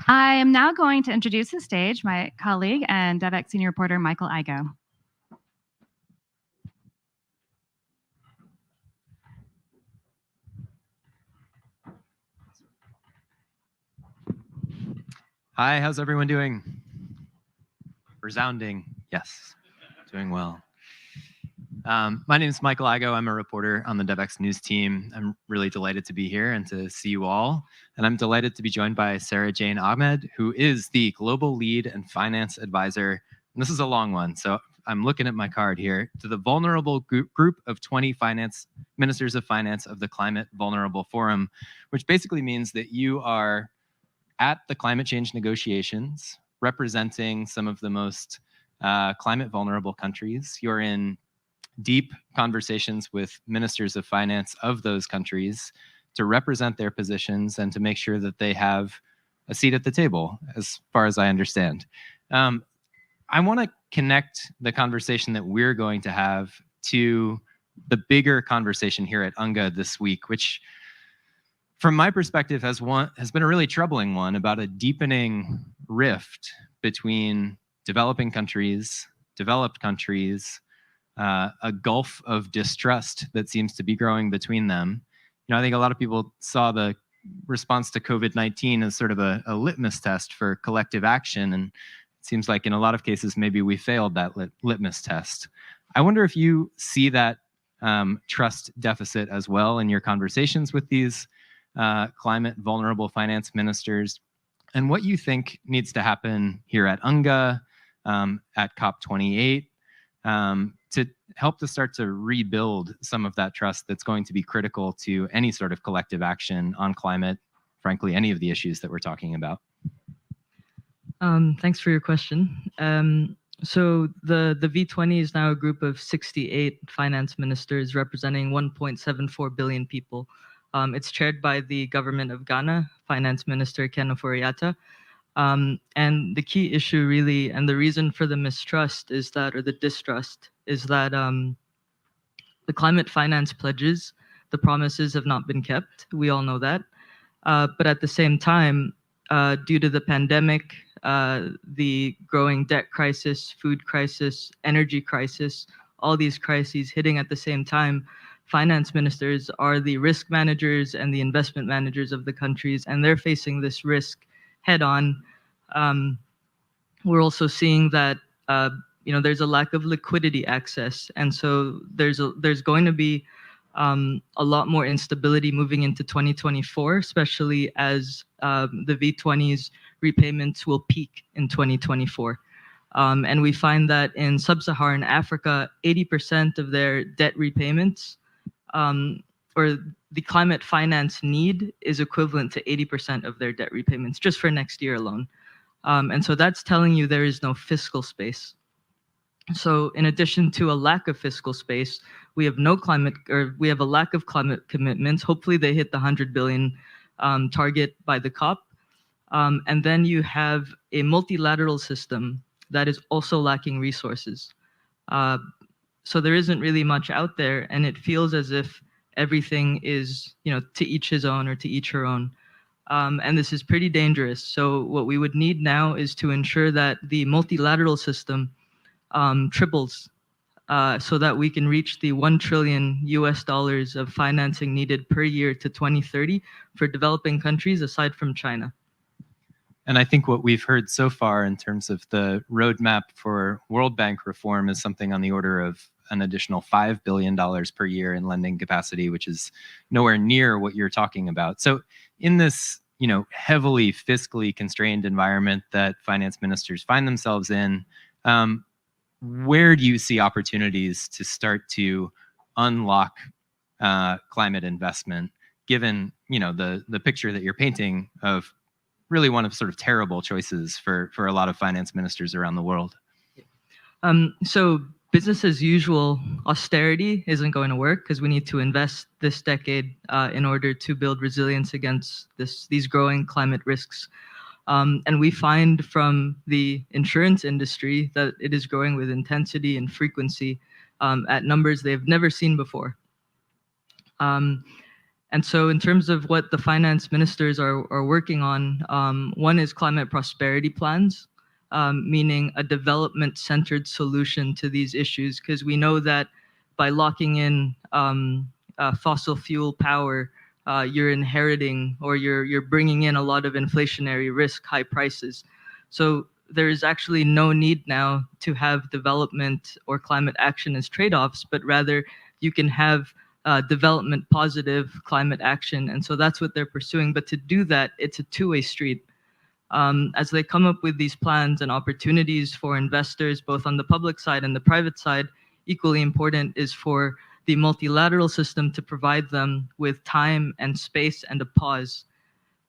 I am now going to introduce the stage my colleague and Devex senior reporter, Michael Igoe. Hi, how's everyone doing? Resounding, yes, doing well. My name is Michael Igoe. I'm a reporter on the Devex news team. I'm really delighted to be here and to see you all. And I'm delighted to be joined by Sara Jane Ahmed, who is the Global Lead and Finance Advisor. And this is a long one, so I'm looking at my card here, to the Vulnerable Group of 20 Ministers of Finance of the Climate Vulnerable Forum, which basically means that you are at the climate change negotiations, representing some of the most climate vulnerable countries. You're in deep conversations with ministers of finance of those countries to represent their positions and to make sure that they have a seat at the table, as far as I understand. I want to connect the conversation that we're going to have to the bigger conversation here at UNGA this week, which from my perspective has been a really troubling one, about a deepening rift between developing countries, developed countries, a gulf of distrust that seems to be growing between them. I think a lot of people saw the response to COVID-19 as sort of a litmus test for collective action, and it seems like in a lot of cases maybe we failed that litmus test. I wonder if you see that trust deficit as well in your conversations with these climate vulnerable finance ministers, and what you think needs to happen here at UNGA, at COP28, to help to start to rebuild some of that trust that's going to be critical to any sort of collective action on climate, frankly, any of the issues that we're talking about. Thanks for your question. So the V20 is now a group of 68 finance ministers representing 1.74 billion people. It's chaired by the government of Ghana, Finance Minister Ken Ofori-Atta. And the key issue really, and the reason for the mistrust is that, or the distrust, is that the climate finance pledges, the promises have not been kept. We all know that. But at the same time, due to the pandemic, the growing debt crisis, food crisis, energy crisis, all these crises hitting at the same time, finance ministers are the risk managers and the investment managers of the countries, and they're facing this risk head on. We're also seeing that there's a lack of liquidity access, and so there's going to be a lot more instability moving into 2024, especially as the V20's repayments will peak in 2024. And we find that in sub-Saharan Africa, 80% of their debt repayments, or the climate finance need, is equivalent to 80% of their debt repayments just for next year alone. And so that's telling you there is no fiscal space. So in addition to a lack of fiscal space, we have we have a lack of climate commitments. Hopefully they hit the 100 billion target by the COP. And then you have a multilateral system that is also lacking resources. So there isn't really much out there, and it feels as if everything is, to each his own or to each her own. And this is pretty dangerous. So what we would need now is to ensure that the multilateral system triples so that we can reach the $1 trillion of financing needed per year to 2030 for developing countries aside from China. And I think what we've heard so far in terms of the roadmap for World Bank reform is something on the order of an additional $5 billion per year in lending capacity, which is nowhere near what you're talking about. So in this, heavily fiscally constrained environment that finance ministers find themselves in, where do you see opportunities to start to unlock climate investment, given the picture that you're painting of really one of sort of terrible choices for a lot of finance ministers around the world? So business as usual austerity isn't going to work, because we need to invest this decade in order to build resilience against these growing climate risks. And we find from the insurance industry that it is growing with intensity and frequency at numbers they've never seen before. And so in terms of what the finance ministers are working on, one is climate prosperity plans, meaning a development-centered solution to these issues, because we know that by locking in fossil fuel power, you're inheriting or you're bringing in a lot of inflationary risk, high prices. So there is actually no need now to have development or climate action as trade-offs, but rather you can have development positive climate action. And so that's what they're pursuing. But to do that, it's a two-way street. As they come up with these plans and opportunities for investors, both on the public side and the private side, equally important is for the multilateral system to provide them with time and space and a pause.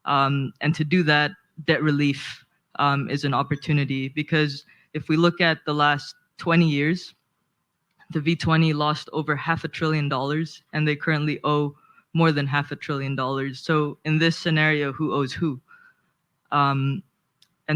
And to do that, debt relief is an opportunity, because if we look at the last 20 years, the V20 lost over $500 billion, and they currently owe more than $500 billion. So in this scenario, who owes who? And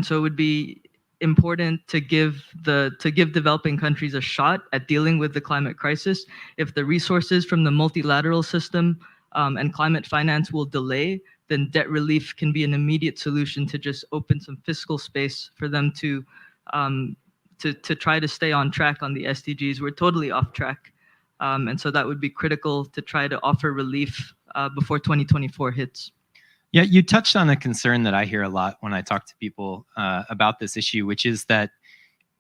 so it would be important to give developing countries a shot at dealing with the climate crisis. If the resources from the multilateral system and climate finance will delay, then debt relief can be an immediate solution to just open some fiscal space for them to try to stay on track on the SDGs. We're totally off track. And so that would be critical to try to offer relief before 2024 hits. Yeah, you touched on a concern that I hear a lot when I talk to people about this issue, which is that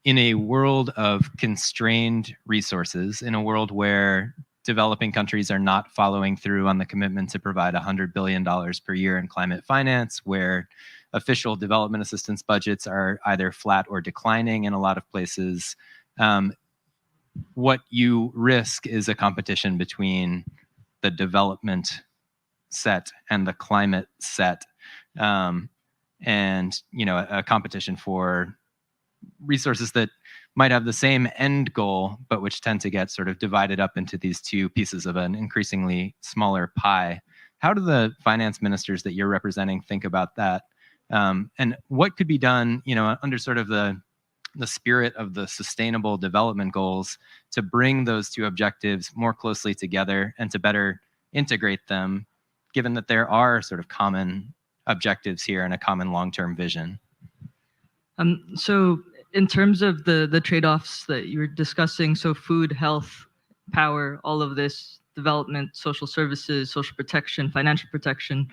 in a world of constrained resources, in a world where developing countries are not following through on the commitment to provide $100 billion per year in climate finance, where official development assistance budgets are either flat or declining in a lot of places, what you risk is a competition between the development set and the climate set, and a competition for resources that might have the same end goal, but which tend to get sort of divided up into these two pieces of an increasingly smaller pie. How do the finance ministers that you're representing think about that? And what could be done, under sort of the spirit of the sustainable development goals to bring those two objectives more closely together and to better integrate them, given that there are sort of common objectives here and a common long-term vision? So in terms of the trade-offs that you were discussing, so food, health, power, all of this, development, social services, social protection, financial protection,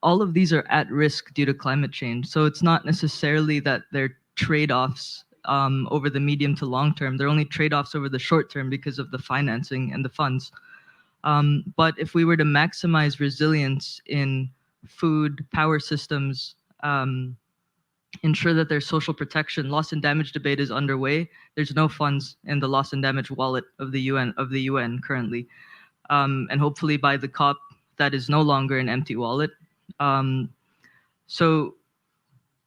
all of these are at risk due to climate change. So it's not necessarily that they're trade-offs over the medium to long term. They're only trade-offs over the short term because of the financing and the funds. But if we were to maximize resilience in food, power systems, ensure that there's social protection, loss and damage debate is underway. There's no funds in the loss and damage wallet of the UN currently. And hopefully by the COP, that is no longer an empty wallet. So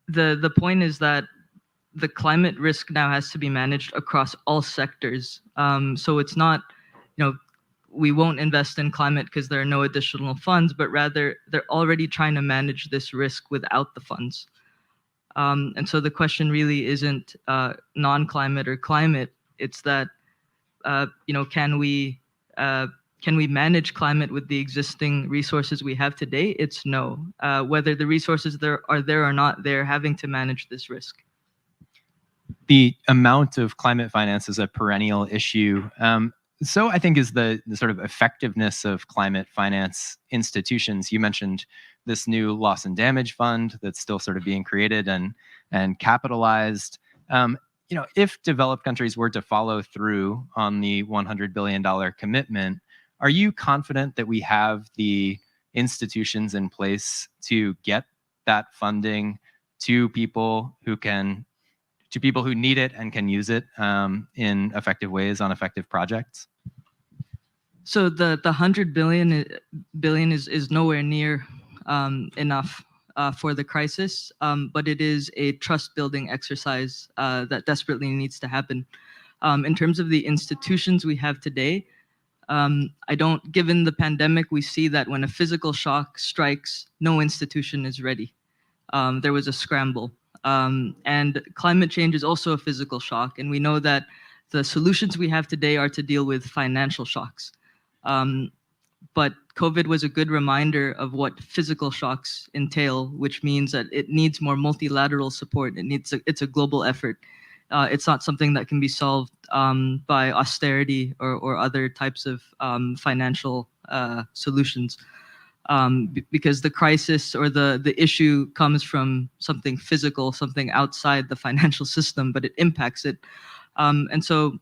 the point is that the climate risk now has to be managed across all sectors. So it's not, we won't invest in climate because there are no additional funds, but rather they're already trying to manage this risk without the funds. And so the question really isn't non-climate or climate. It's that, can we manage climate with the existing resources we have today? It's no. Whether the resources are there or not, they're having to manage this risk. The amount of climate finance is a perennial issue. So I think is the sort of effectiveness of climate finance institutions. You mentioned this new loss and damage fund that's still sort of being created and capitalized. If developed countries were to follow through on the $100 billion commitment, are you confident that we have the institutions in place to get that funding to people who need it and can use it in effective ways on effective projects? So the $100 billion is nowhere near enough for the crisis, but it is a trust-building exercise that desperately needs to happen. In terms of the institutions we have today, given the pandemic, we see that when a physical shock strikes, no institution is ready. There was a scramble. And climate change is also a physical shock, and we know that the solutions we have today are to deal with financial shocks. But COVID was a good reminder of what physical shocks entail, which means that it needs more multilateral support. It's a global effort. It's not something that can be solved by austerity or other types of financial solutions. Because the crisis or the issue comes from something physical, something outside the financial system, but it impacts it. And so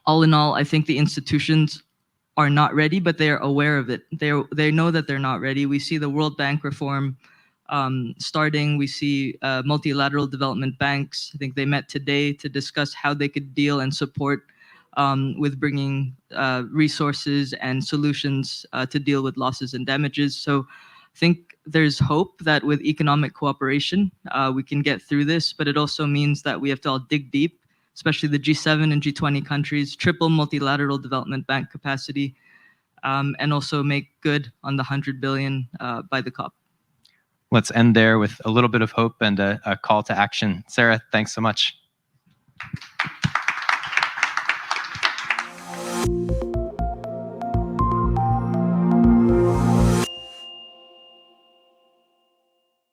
all in all, I think the institutions are not ready, but they are aware of it. They know that they're not ready. We see the World Bank reform starting. We see multilateral development banks. I think they met today to discuss how they could deal and support with bringing resources and solutions to deal with losses and damages. So I think there's hope that with economic cooperation, we can get through this, but it also means that we have to all dig deep, especially the G7 and G20 countries, triple multilateral development bank capacity, and also make good on the 100 billion by the COP. Let's end there with a little bit of hope and a call to action. Sara, thanks so much.